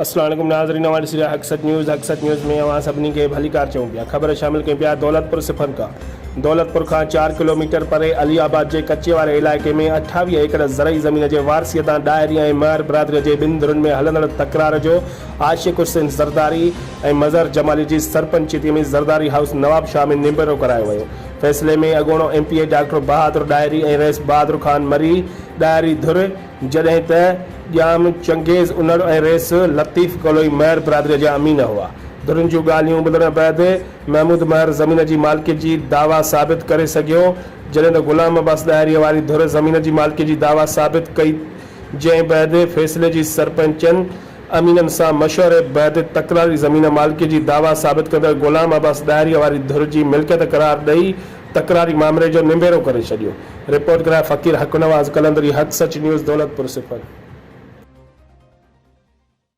अस्सलाम वालेकुम नाज़रीन, हमारे सिरा हक़ सच न्यूज़ में अवां सभिनी खे भली कार चऊं पिया। ख़बर शामिल कयूं पिया दौलतपुर सिफन खां। दौलतपुर खां 4 किलोमीटर परे अलीआबाद जे कच्चे वारे इलाइक़े में 28 एकड़ ज़रई ज़मीन जे वारसीअ तां डायरी ऐं महर बिरादरी जे ॿिनि धुरनि में हलंदड़ तकरार जो आशिक़ हुसैन ज़रदारी ऐं मज़हर जमाली जी सरपंचीअ में ज़रदारी हाउस नवाब शाह में निबेरो करायो वियो। फ़ैसिले में अॻूणो एमपीए डॉक्टर बहादुर डायरी ऐं रईस बहादुर खान मरी डायरी धुर, जॾहिं त ॼाम चंगेज़ उनड़ ऐं रईस लतीफ़ कलोई महर बिरादरी जा अमीन हुआ। धुरनि जूं ॻाल्हियूं ॿुधण बैदि महमूद महर ज़मीन जी मालिकी जी दावा साबित करे सघियो, जॾहिं त ग़ुलाम अब्बास डायरीअ वारी धुर ज़मीन जी मालिकी जी दावा साबित कई, जंहिं बैदि फ़ैसिले जी सरपंचनि अमीननि सां मशवरे बैदि तकरारी ज़मीन मालिकी जी दावा साबित कंदड़ ग़ुलाम अब्बास डायरीअ वारी धुर जी मिल्कियत करार ॾेई तकरारी मामले जो निबेरो करे छॾियो। रिपोर्ट कराए फ़कीर हक़ नवाज़, कलंदरी हक़ सच न्यूज़, दौलतपुर सिफर।